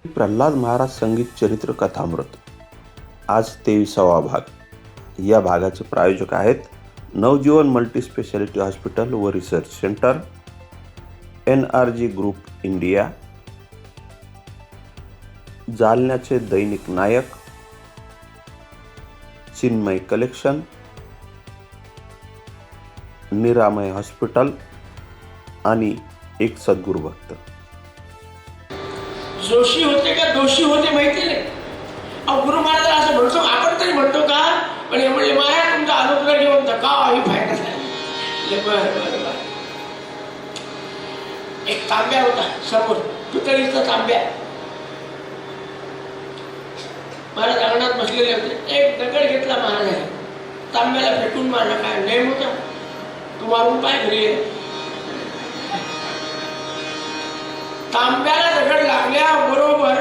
प्रल्हाद महाराज संगीत चरित्र कथामृत आज 23वा भाग. या भागाचे प्रायोजक आहेत नवजीवन मल्टीस्पेशालिटी हॉस्पिटल व research centre, NRG group India, जालन्याचे दैनिक नायक, चिन्मय कलेक्शन, निरामय हॉस्पिटल आणि एक सद्गुरू भक्त. जोशी होते का दोषी होते माहिती नाही. गुरु महाराज असं म्हणतो, आपण तरी म्हणतो का? पण हे म्हणले महाराज तुमचा अनुग्रह घेऊन काही फायदा झाला. बर एक तांब्या होता समोर, पितळीचा तांब्या. महाराज अंगणात बसलेले होते. एक दगड घेतला महाराजाने, तांब्याला फेकून मारला. काय नेम होता तू मारून पाय घरी ये. तांब्याला दगड लागल्या बरोबर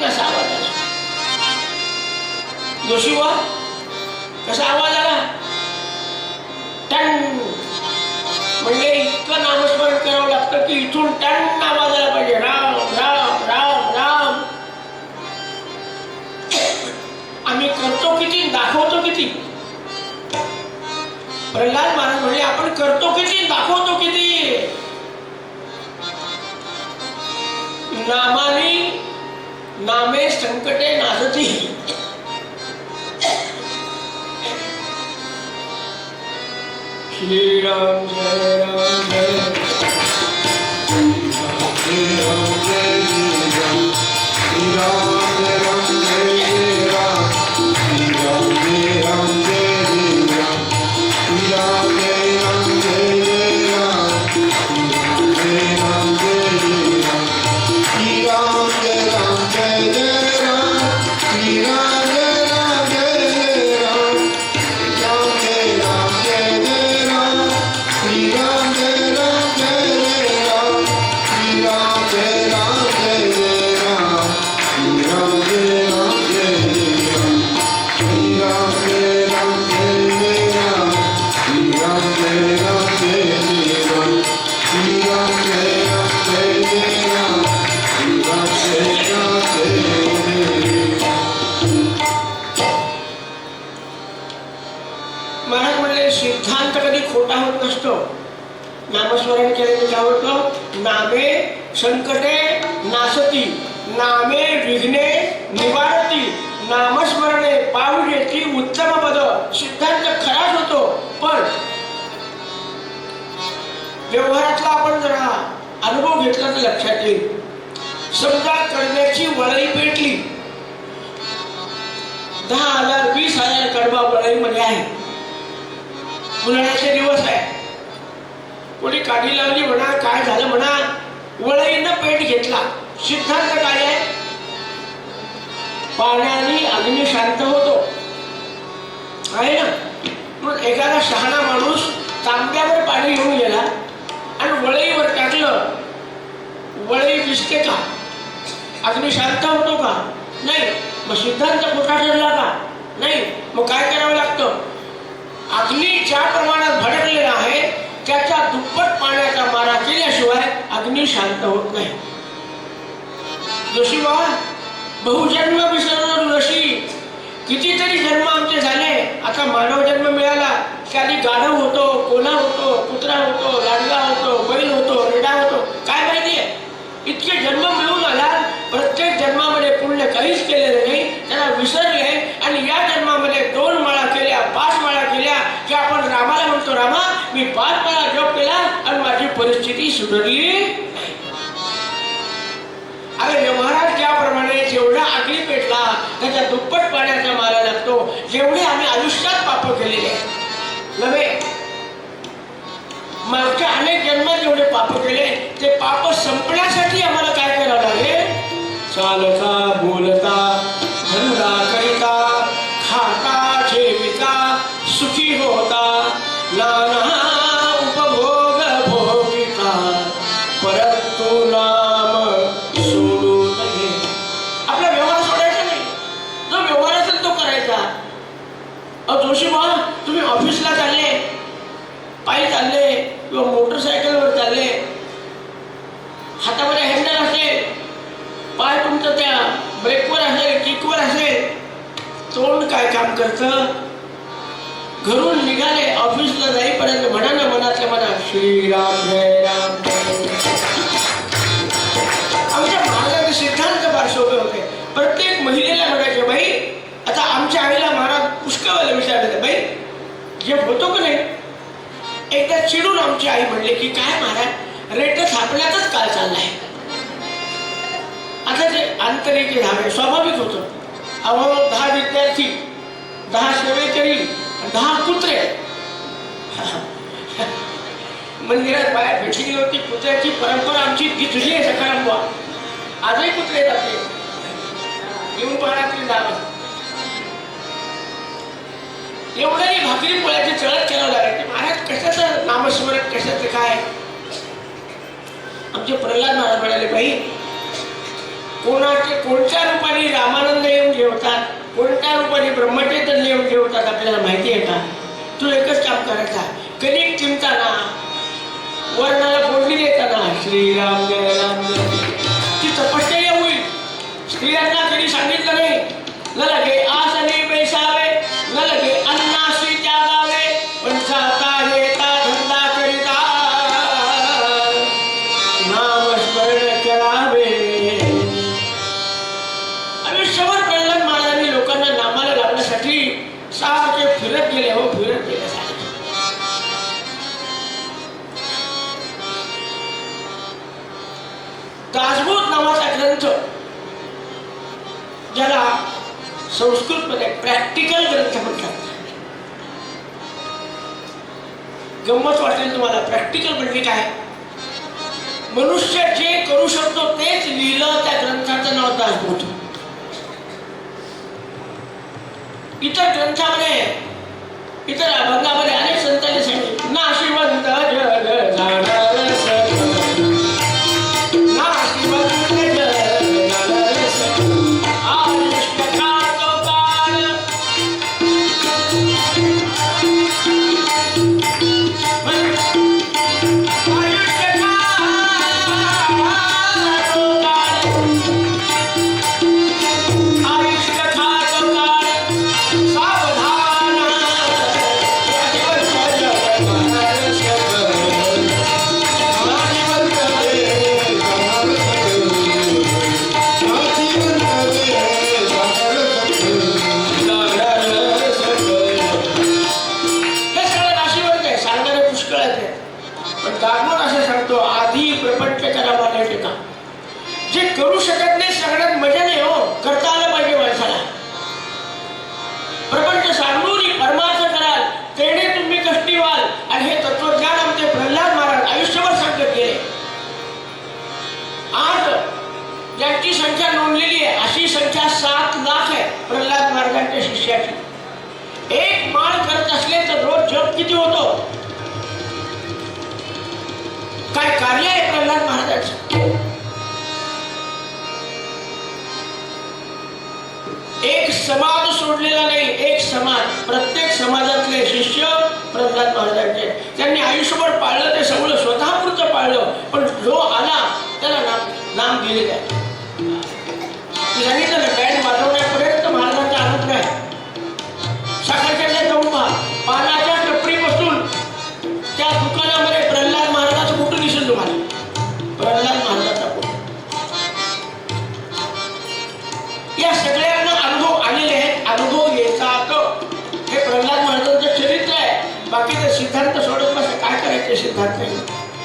असा आवाज आला. जोशी वा कसा आवाज आला? टन. म्हणजे इतकं नामस्मरण करावं लागतं की इथून टन आवाज आला पाहिजे. राम राम राम राम. आम्ही करतो किती, दाखवतो किती? प्रल्हाद महाराज म्हणजे आपण करतो किती, दाखवतो किती? नामानी नामे संकटे नासती. श्रीराम जय राम जय श्रीराम जय श्रीराम श्रीराम जय राम जय राम श्रीराम जय राम जय श्रीराम श्रीराम जय राम जय राम श्रीराम जय राम जय श्रीराम श्रीराम जय राम जय जय राम श्रीराम जय राम जय जय राम श्रीराम जय राम जय जय राम श्रीराम जय राम जय जय राम श्रीराम जय राम जय जय राम श्रीराम जय राम जय जय राम श्रीराम जय राम जय जय राम श्रीराम जय राम जय जय राम श्रीराम जय राम जय जय राम श्रीराम जय राम जय जय. महाराज म्हणले सिद्धांत कधी खोटा होत नसतो. नामस्मरण केल्याने काय होतं? नामे संकटे नासती, नामे विघ्ने निवारती, नामस्मरणे पावजेती उत्तम पद. सिद्धांत खराच होतो, पण व्यवहारातला आपण जरा अनुभव घेतला तर लक्षात येईल. समजा कडब्याची वळई पेटली, 10,000 20,000 कडबा वळईमध्ये आहे. उन्हाळ्याचे दिवस आहे. कोणी काढी लावली म्हणा, काय झालं म्हणा, वळईनं पेट घेतला. सिद्धांत काय आहे? पाण्याने अग्नी शांत होतो, आहे ना. मग एखादा शहाणा माणूस तांब्यावर पाणी घेऊन गेला आणि वळईवर टाकलं, वळई दिसते का? अग्नी शांत होतो का? नाही. मग सिद्धांत खोटा ठरला का? नाही. मग काय करावं लागतं? अग्नी ज्या प्रमाणात भडकलेला आहे त्याच्या दुप्पट पाण्याचा मारा केल्याशिवाय अग्नी शांत होत नाही. जोशी बाबा, बहुजन्म विसरलो ऋषी. कितीतरी जन्म आमचे झाले, आता मानव जन्म मिळाला. त्याआधी गाढव होतो, कोल्हा होतो, कुत्रा होतो, लांडगा होतो, बैल होतो, रेडा होतो, काय माहितीये. इतके जन्म मिळून आला, प्रत्येक जन्मामध्ये पुण्य काहीच केलेलं नाही, त्याला विसरले. आणि या जन्मामध्ये 2 माळा केल्या, 5 माळा केल्या की आपण रामाला म्हणतो, रामा मी 5 माळा जप केला आणि माझी परिस्थिती सुधारली. अरे व्यवहारात ज्याप्रमाणे जेवढा अग्नी पेटला त्याच्या दुप्पट पाण्याचा मारा लागतो. जेवढे आम्ही आयुष्यात पाप केलेले नव्हे, मागच्या अनेक जन्मात जेवढे पाप केले ते पाप संपण्यासाठी आम्हाला काय करावं लागेल? चालता बोलता धंदा करिता खाता जेविता सुखी होता नाना उपभोग भोगिता परंतु नाम सोडू नये. आपला व्यवहार सोडायचा नाही. जो व्यवहार असेल तो करायचा. जोशी बा, तुम्ही ऑफिसला चालले, पायी चालले किंवा मोटरसायकलवर चालले, हातामध्ये तर त्या ब्रेकवर असेल, किकवर असेल, तोंड काय काम करतं. घरून निघाले ऑफिसला जाईपर्यंत म्हणा ना मनातल्या मनात श्रीराम जय राम जय. आमच्या महाराजांचे सिद्धांत फार सोपे होते. प्रत्येक महिलेला म्हणायचे, बाई आता आमच्या आईला महाराज पुष्कळ विचारले, बाई जे होतो की नाही. एकदा चिडून आमची आई म्हणले की काय महाराज रेट थापण्यातच काळ चाललाय. आता ते आंतरिक धावे स्वाभाविक होतं. अहो 10 विद्यार्थी, 10 सेवेकरी, 10 कुत्रे. मंदिरात बाहेर भेटली होती कुत्र्याची परंपरा आमची ती जुनी आहे. सकाराम आजही कुत्रे जाते येऊन पाहण्यातली जावं. एवढ्याही भाकरी पोळ्याची चळत करावं लागायची. महाराज कशाचं नामस्मरण, कशाचं काय. आमचे प्रल्हाद महाराज म्हणाले, बाई कोणत्या रूपाने रामानंद येऊन जेवतात, कोणत्या रूपाने ब्रह्मचैतन्य येऊन जेवतात आपल्याला माहिती आहे का. तू एकच काम करायचा, कणिक चिमताना वर्णाला फोडणी देताना श्रीराम जय राम जय ती तपश्चर्या होईल. स्त्रियांना कधी सांगितलं नाही न लगे आसनी बैसावे, न लगे अन्नाशी त्यागावे, पण जाता येता धंदा करिता नामस्मरण करावे. आयुष्यभर प्रल्हाद महाराजांनी लोकांना नामाला लावण्यासाठी सारखे फिरत गेले. हो फिरत गेले. दासबोध नावाचा ग्रंथ, ज्याला संस्कृतमध्ये प्रॅक्टिकल ग्रंथ म्हणतात. गंमत वाटेल तुम्हाला. प्रॅक्टिकल म्हणजे काय. मनुष्य जे करू शकतो तेच लिहिलं. त्या ग्रंथाचं नाव दासबोध. इतर ग्रंथामध्ये, इतर अभंगामध्ये अनेक संतांनी सांगितले नाशिवंत जग जाणार सगळं, नाशिवंत जग जाणार सगळं, आयुष्य काढतो काळ, आयुष्य काढतो काळ, आयुष्य काढतो काळ, सावधान नाशिवंत जग जाणार सगळं, नाशिवंत जग जाणार सगळं, नाशिवंत जग जाणार सगळं. हे सगळं नाशिवंत आहे. सांगणारे पुष्कळ आहेत. पण दाखवून असं सांगतो, आधी प्रपंच करावा नाही टिका. जे करू शकत नाही सगळ्यात मजा नाही हो, करता आलं पाहिजे माणसाला. प्रपंच सांगून परमार्थ कराल तेने तुम्ही कष्टी व्हाल. आणि हे तत्वज्ञान आमचे प्रल्हाद महाराज आयुष्यभर सांगत गेले. आज ज्यांची संख्या नोंदलेली आहे अशी संख्या 7 लाख आहे प्रल्हाद महाराजांच्या शिष्याची. एक माळ करत असले तर रोज जप किती होतो. काय कार्य आहे प्रल्हाद महाराजांचं. एक समाज सोडलेला नाही. एक समाज, प्रत्येक समाजातले शिष्य प्रल्हाद महाराजांचे. त्यांनी आयुष्यभर पाळलं ते सगळं स्वतःपुरतं पाळलं. पण जो आला त्याला नाम दिलेलं आहे. मी सांगितलं ना, बँड वाजवण्यापर्यंत महाराजांचा अनुग्रह आहे. साखरच्या जाऊन पानाच्या टपरीपासून त्या दुकानामध्ये प्रल्हाद महाराजाचं फोटो दिसेल तुम्हाला. प्रल्हाद महाराजाचा फोटो. या सगळ्यांना अनुभव आलेले आहेत. अनुभव येतात. हे प्रल्हाद महाराजांचं चरित्र आहे. बाकीचे सिद्धांत सोडत बस काय करायचे सिद्धांत नाही.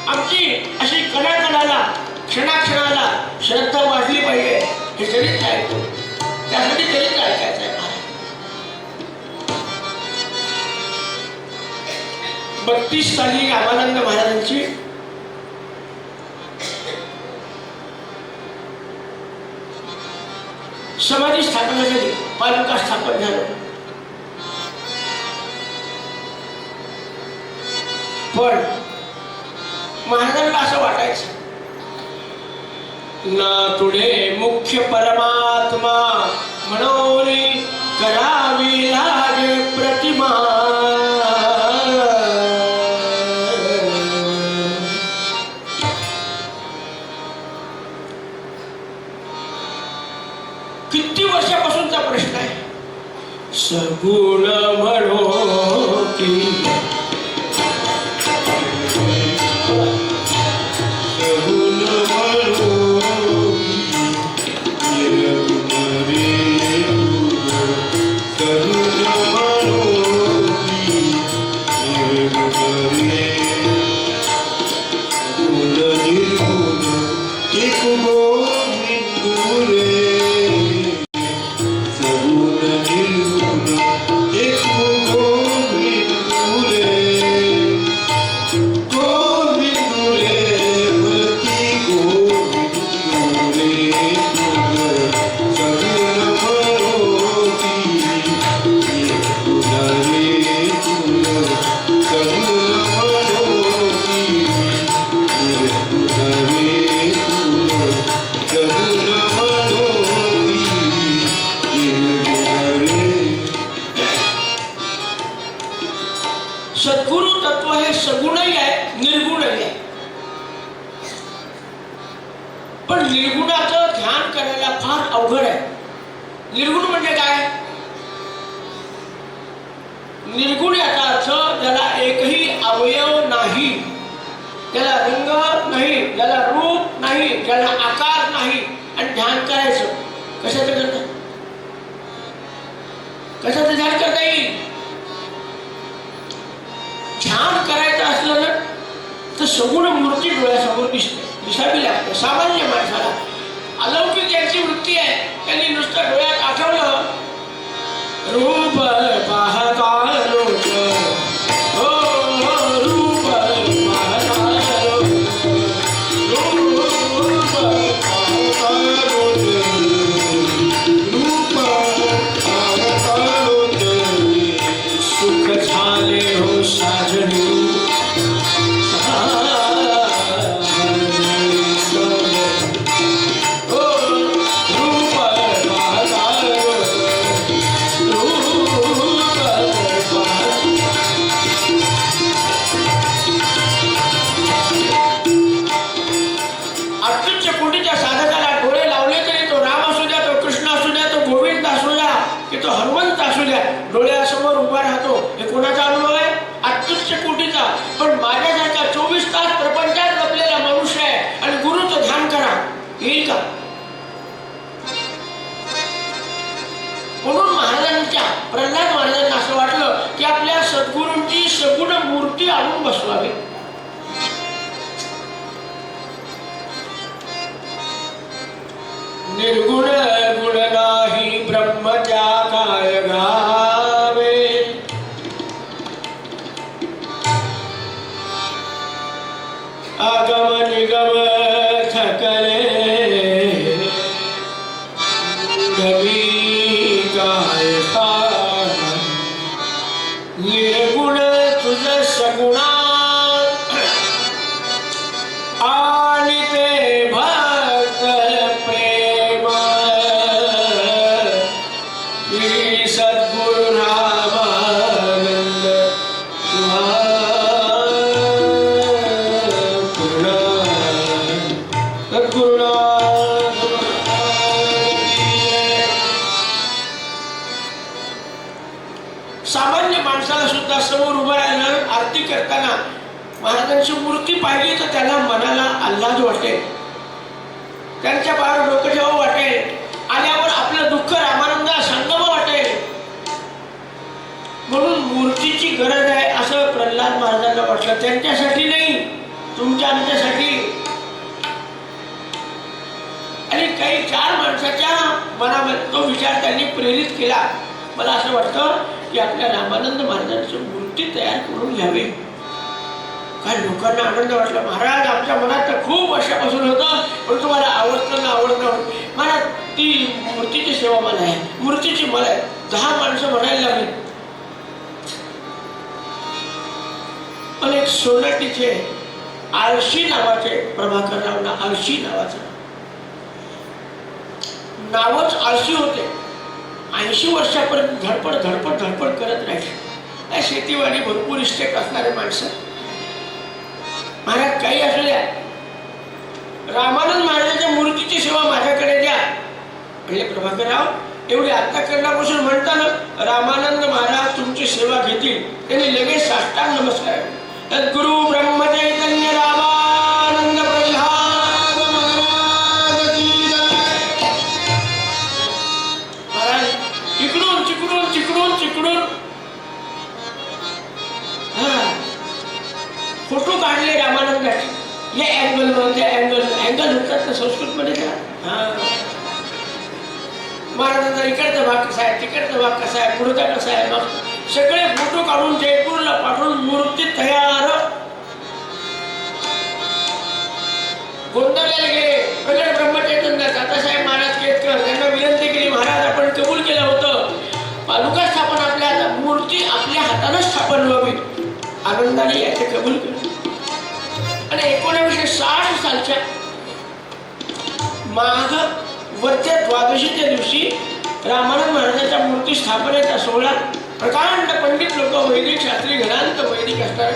आमची अशी कणाकणाला क्षणाक्षणाला श्रद्धा वाढली पाहिजे. हे चरित्र ऐकतो. त्यासाठी चरित्र ऐकायचं आहे. 32 साली रामानंद महाराजांची समाधी स्थापना झाली. पालुका स्थापन झालं. पण महाराजांना असं वाटायचं ना तुडे मुख्य परमात्मा म्हणून करावी लागे प्रतिमा. किती वर्षापासूनचा प्रश्न आहे. सगुण म्हणो की सगुण म्हणो सद्गुरु तत्व हे सगुणही आहे, निर्गुणही आहे. पण निर्गुणाचं ध्यान करायला फार अवघड आहे. निर्गुण म्हणजे काय? निर्गुण याचा अर्थ ज्याला एकही अवयव नाही, ज्याला रंग नाही, ज्याला रूप नाही, ज्याला आकार नाही, आणि ध्यान करायचं. कशाचं करता? कशाचं ध्यान करता येईल? ध्यान करायचं असलं ना तर सगुण मूर्ती डोळ्यासमोर दिसावी लागते. सामान्य माणसाला अलौकिक ज्यांची वृत्ती आहे त्यांनी नुसतं डोळ्यात आठवलं रूप पाहता लोक, हो रूप पाहता लोक, रूप पाहता लोक, रूप पाहता लोक, सुख झाले हो साजनी, डोळ्यासमोर उभा राहतो. हे कोणाचा अनुभव आहे? अत्युच्च कोटीचा. पण माझ्यासारखा 24 तास प्रपंचात लपलेला मनुष्य आहे आणि गुरुचं ध्यान करा, येईल का? म्हणून महाराजांच्या प्रल्हाद महाराजांना असं वाटलं की आपल्या सद्गुरूंची सगुण मूर्ती आणून बसवावी. निर्गुण गुण नाही ब्रह्म त्या काय गावे, आगम निगम थकले गवी काय खान, निर्गुण तुझ सगुणा आणि ते भक्त प्रेम, सद्गुरु रामानंद सामान्य माणसाला सुद्धा समोर उभं राहिलं आरती करताना महाराजांची मूर्ती पाहिली तर त्याला मनाला आल्हाद वाटेल, त्यांच्या पायावर डोकं ठेवावं वाटेल, आल्यावर आपलं दुःख रामानंद संगम वाटेल. म्हणून मूर्तीची गरज आहे असं प्रल्हाद महाराजांना वाटलं. त्यांच्यासाठी नाही, तुमच्या आमच्यासाठी. आणि काही 4 माणसाच्या मनामध्ये तो विचार त्यांनी प्रेरित केला. मला असं वाटतं की आपल्या रामानंद महाराजांची मूर्ती तयार करून घ्यावी. काय लोकांना आनंद वाटला. महाराज आमच्या मनात तर खूप वर्षापासून होतं, पण तुम्हाला आवडतं ना आवडतं मला ती मूर्तीची सेवा मला आहे, मूर्तीची मला आहे. 10 माणसं म्हणायला लागली. पण एक सोलाटीचे आळशी नावाचे प्रभाकरराव आळशी नावाचं नावच आळशी होते. 80 वर्षापर्यंत धडपड धडपड धडपड करत राहिले. शेतीवाडी भरपूर इस्टेट असणारे माणसं. महाराज काही असू द्या, रामानंद महाराजांच्या मूर्तीची सेवा माझ्याकडे द्या. म्हणजे प्रभाकरराव एवढे अंतःकरणापासून म्हणताना रामानंद महाराज तुमची सेवा घेतील. त्यांनी लगेच साष्टांग नमस्कार. सद्गुरु ब्रह्म चैतन्य रामानंद प्रल्हाद महाराज की जय. महाराज इकडून चिकडून चिकडून चिकडून फोटो काढले रामानंदाचे. या अँगल त्या अँगल होतात ना संस्कृतमध्ये त्या. महाराजांचा इकडचा भाग कसा आहे, तिकडचा भाग कसा आहे, पुढचा कसा आहे, मग सगळे फोटो काढून जयपूरला पाठवून मूर्ती तयार. गोंधळलेले गेले. प्रगट ब्रह्मचैतन्य तात्यासाहेब महाराज केतकर त्यांना विनंती केली, महाराज आपण कबूल केलं होतं पादुका स्थापन आपल्या मूर्ती आपल्या हाताने स्थापन व्हावी. आनंदाने याचे कबूल केले. आणि 1960 सालच्या माघ वरच्या द्वादशीच्या दिवशी रामानंद महाराजांच्या मूर्ती स्थापनेचा सोहळा प्रकांड पंडित लोक, वैदिक शास्त्री, घरांत वैदिक असणारे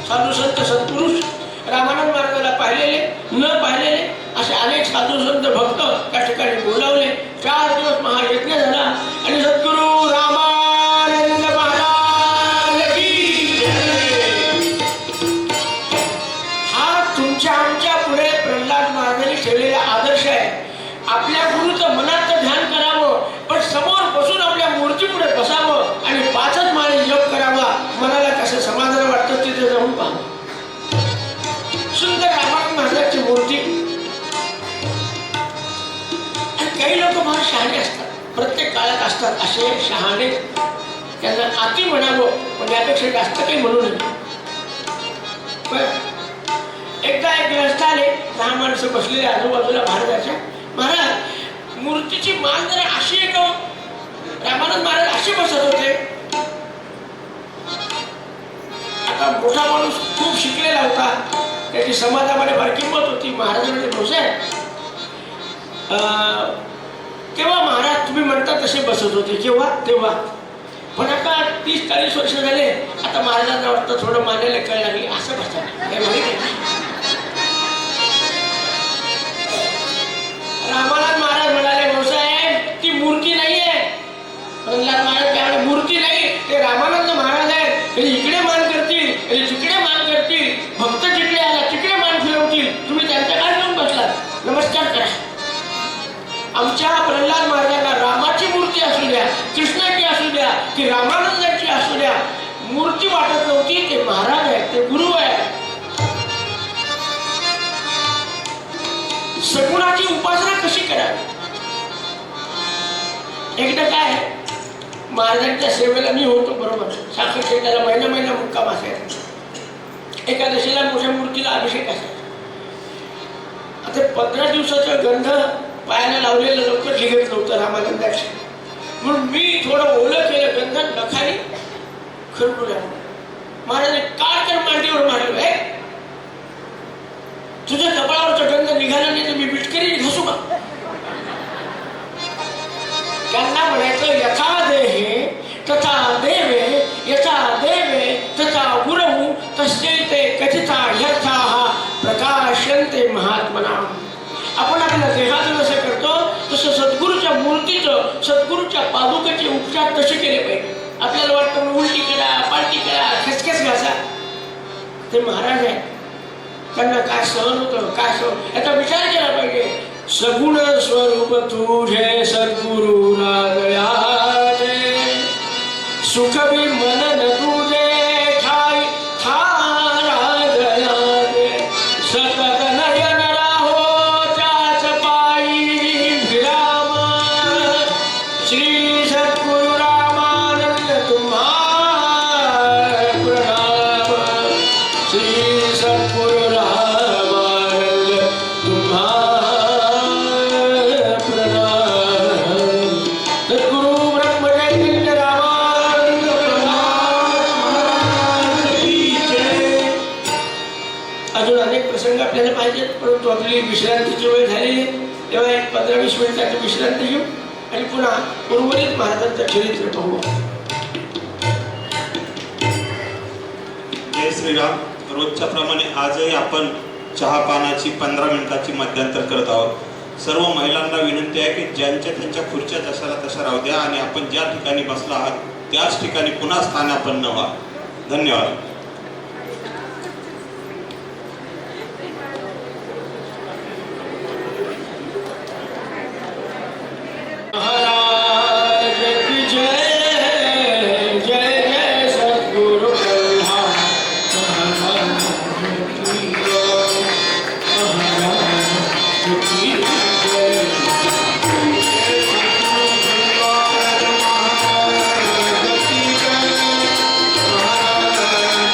साधू संत सत्पुरुष, रामानंद महाराजाला पाहिलेले न पाहिलेले असे अनेक साधू संत भक्त त्या ठिकाणी बोलावले. 4 दिवस महायज्ञ झाला आणि सद्गुरु रामानंद महाराज की जय. हा तुमच्या आमच्या पुढे प्रल्हाद महाराजांनी ठेवलेला आदर्श आहे. आपल्या गुरुचं मनात ध्यान करावं, पण समोर बसून आपल्या मूर्ती पुढे बसावं आणि 5च माळे जप करावा. मनाला कसं समाधान वाटतं तिथे जाऊन पाहावं. सुंदर रामानंद महाराजांची मूर्ती. आणि काही लोक फार शहाणे असतात, प्रत्येक काळात असतात असे शहाणे. त्यांना अति म्हणावं पण यापेक्षा जास्त काही म्हणू नये. एकदा एक ग्रस्त आले, 10 माणसं बसलेले आजूबाजूला महाराजाच्या. महाराज मूर्तीची मान जरा अशी आहे का? रामानंद महाराज असे बसत होते. आता मोठा माणूस खूप शिकलेला होता, त्याची समाजामध्ये फार किंमत होती. महाराजांमध्ये भाऊसाहेब तेव्हा महाराज तुम्ही म्हणता तसे बसत होते. केव्हा? तेव्हा. पण आता 30-40 वर्ष झाले, आता महाराजांना वाटतं थोडं मानायला कळ लागली असं बसतात. हे माहिती आहे. रामानंद महाराज म्हणाले, भाऊसाहेब ती मूर्ती नाहीये. प्रल्हाद महाराज त्यावेळी मूर्ती नाही, ते रामानंद महाराज आहेत. ते इकडे मान करतील, ते तिकडे मान करतील, भक्त जिकडे आला तिकडे मान फिरवतील. तुम्ही त्यांच्या काय घेऊन बसलात? नमस्कार करा. आमच्या प्रल्हाद महाराजांना रामाची मूर्ती असू द्या, कृष्णाची असू द्या की रामानंदाची असू द्या, मूर्ती वाटत नव्हती. ते महाराज आहेत, ते गुरु आहेत. सगुणाची उपासना कशी करावी? एकदा काय महाराजांच्या सेवेला मी होतो बरोबर. साखर शेताला महिना मुक्काम असायचा. एकादशीला मोठ्या मूर्तीला अभिषेक असायचा. आता 15 दिवसाचा गंध पायाला लावलेलं लवकर निघत नव्हतं रामानंदाची. म्हणून मी थोडं ओलं केलं गंध नखाली खरपुल्या. महाराजांनी काढकर मांडीवर मारलं, तुझ्या कपाळावरचा गंध निघाला नाही तर मी बिटकरी घासू का? त्यांना म्हणायचं यथा देहे तथा देवे, यथा देवे तथा गुरु तस्यै ते कथिता ह्यर्थाः प्रकाशन्ते महात्मनां. आपण आपल्या देहाचं जसं करतो तसं सद्गुरूच्या मूर्तीचं, सद्गुरूच्या पादुकेचे उपचार तसे केले पाहिजे. आपल्याला वाटतं उलटी करा, पालटी करा, खसखस घासा. ते महाराज आहेत, त्यांना काय सहन होतं, काय सहन, याचा विचार केला पाहिजे. सगुण स्वरूप तुझे सद्गुरु रागयाने, सुख भी मनन तुझे ठाई थारा गयाने, सतत नयन राहो त्याच पायी विराम. श्री सद्गुरु रामानंद तुम्हा प्रणाम. श्री सद्गुरु आपल्याला पाहिजे. परंतु आपली विश्रांतीची वेळ झालेली आहे, तेव्हा एक 15-20 मिनिटाची विश्रांती घेऊ आणि पुन्हा उर्वरित महाराजांचं चरित्र पाहू. जय श्रीराम. रोजच्या प्रमाणे आजही आपण चहा पानाची 15 मिनिटाची मध्यंतर करत आहोत. सर्व महिलांना विनंती आहे की ज्यांच्या त्यांच्या खुर्च्या जशाला तशा राहू द्या आणि आपण ज्या ठिकाणी बसला आहात त्याच ठिकाणी पुन्हा स्थानापन्न व्हा. धन्यवाद. महाराज की जय जय जय सद्गुरु ब्रह्मा महाराज की जय महाराज की जय. महाराज की जय महाराज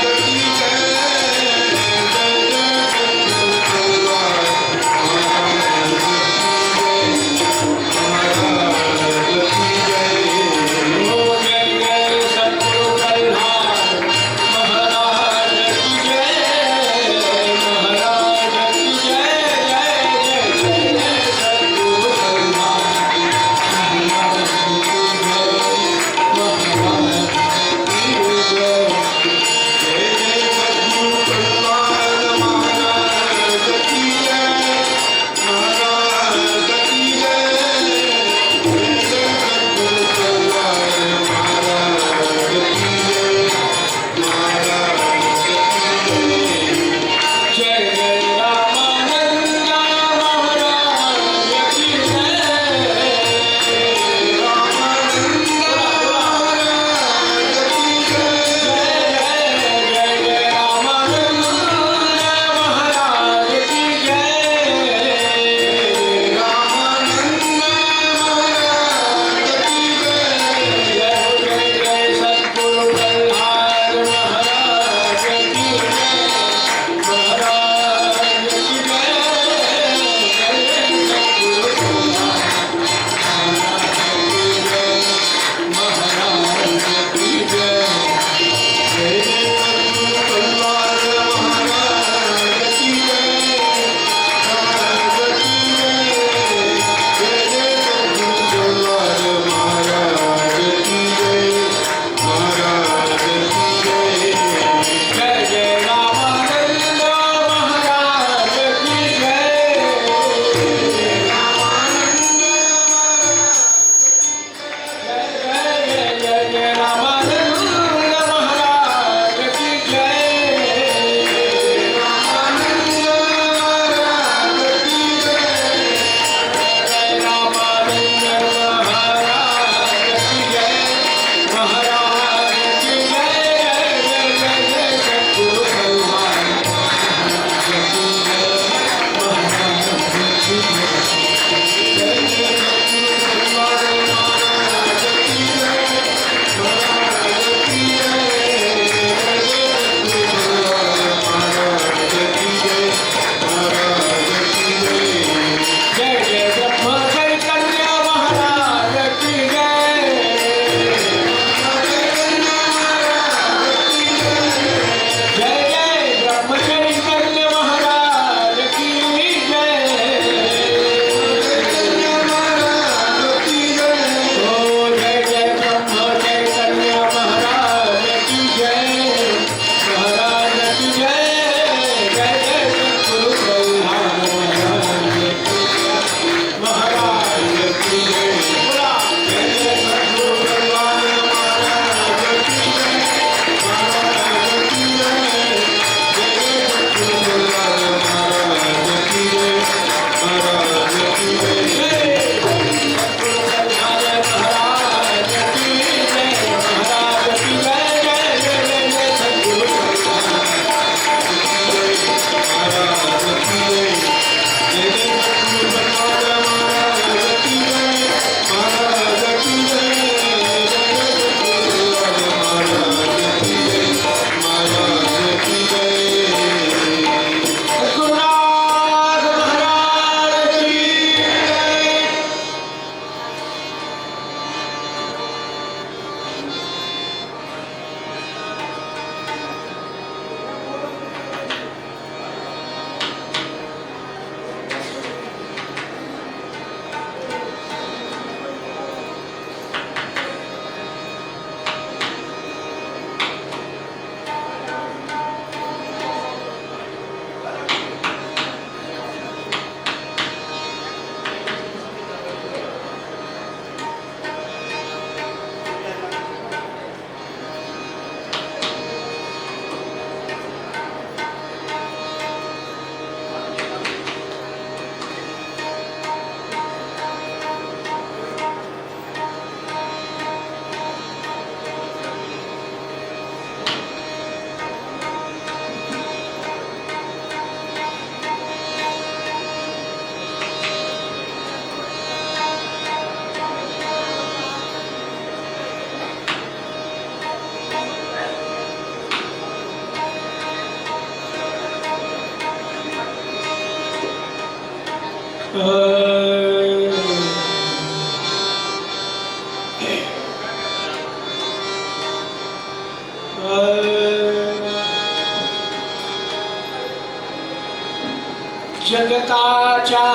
जगताच्या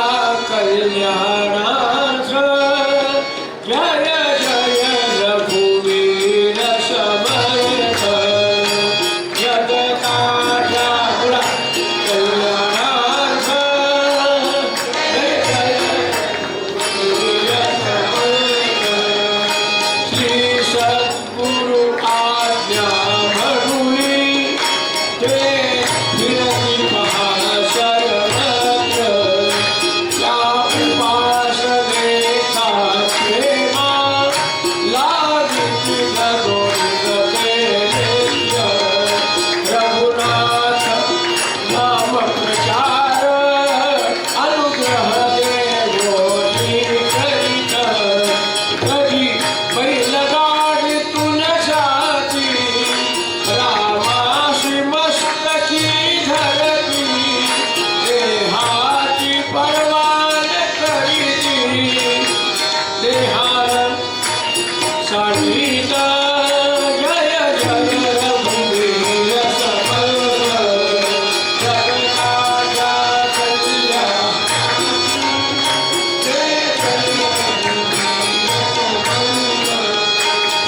कल्याणार्थ जय जय रघुवीर समर्थ जगताच्या कल्याणार्थ जय जय रघुवीर समर्थ श्री सद्गुरु आज्ञा म्हणून ते विरती महाशरण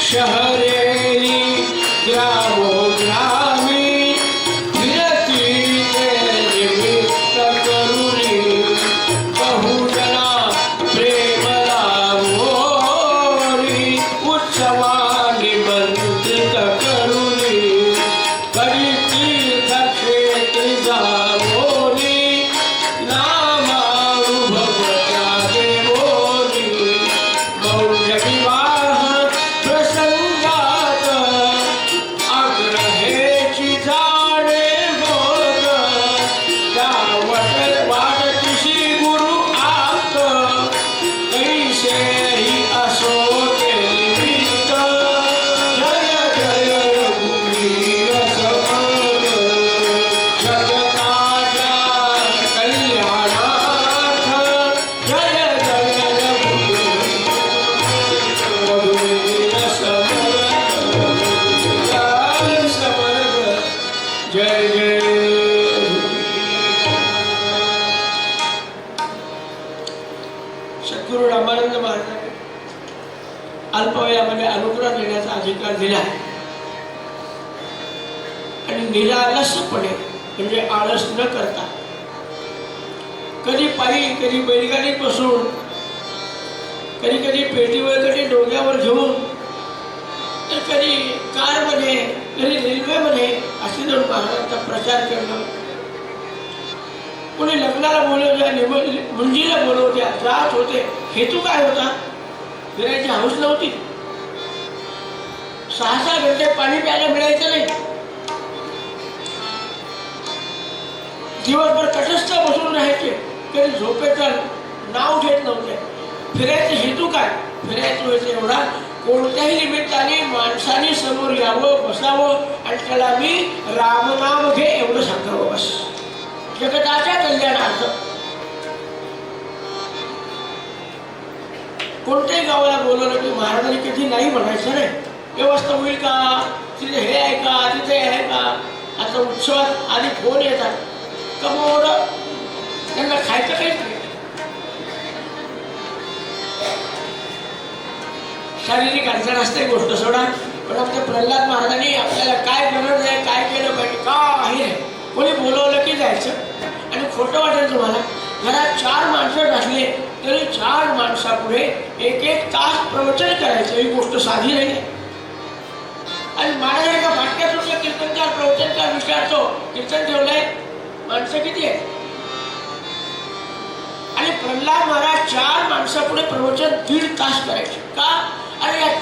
शहरेरी ग्रामोग्रामी विरती निमित्त करुणी बहुजना प्रेम लाभोरी उत्सवा निमंत्रित करुणी करी तीर्थक्षेत्री जावोरी नामानुभवत्या देवोरी मौर्य विवाह प्रसंगात अग्रहेची जाणे होत त्या वाटतीशी गुरु आप्त कैसेही असो ते निमित्त जय जय रघुवीर समर्थ जगताच्या कल्याणार्थ जय जय रघुवीर समर्थ जय जय सद्गुरू रामानंद महाराजांनी अल्पवयामध्ये अनुग्रह देण्याचा अधिकार दिला आणि निरालसपणे म्हणजे आळस न करता कधी पायी कधी बैलगाडीत बसून कधी कधी पेटीवर कधी डोक्यावर घेऊन तर कधी कारमध्ये कधी रेल्वेमध्ये असे जाऊन महाराजांचा प्रचार करणं कोणी लग्नाला बोलवत्या मुंजीला बोलवत्या जात होते हेतू काय होता फिरायची हौस नव्हती 6-6 घंटे पाणी प्यायला मिळायचं नाही दिवसभर तटस्थ बसून राहायचे कधी झोपेचं नाव घेत नव्हते फिरायचा हेतू काय फिरायचं व्हायचं एवढा कोणत्याही निमित्ताने माणसाने समोर यावं बसावं आणि त्याला मी रामनाम घे एवढं सांगावं बस जगताच्या कल्याणार्थ कोणत्याही गावाला बोलवलं की महाराजांनी कधी नाही म्हणायचं नाही व्यवस्था होईल का तिथे हे आहे का तिथे आहे का आता उत्सवात आधी फोन येतात कमोड त्यांना खायचं काहीच नाही शारीरिक अडचण असते गोष्ट सोडा पण आपल्या प्रल्हाद महाराजांनी आपल्याला काय गरज आहे काय केलं पाहिजे काही नाही कोणी बोलवलं की जायचं आणि खोटं वाटेल तुम्हाला घरात 4 माणसं असले तरी 4 माणसापुढे 1-1 तास प्रवचन करायचं ही गोष्ट साधी नाही आणि महाराज एका फाटक्यात उठलं कीर्तनकार प्रवचनकार विचारतो कीर्तन ठेवलंय माणसं किती आहेत आणि प्रल्हाद महाराज 4 माणसापुढे प्रवचन 1.5 तास करायचे का आणि या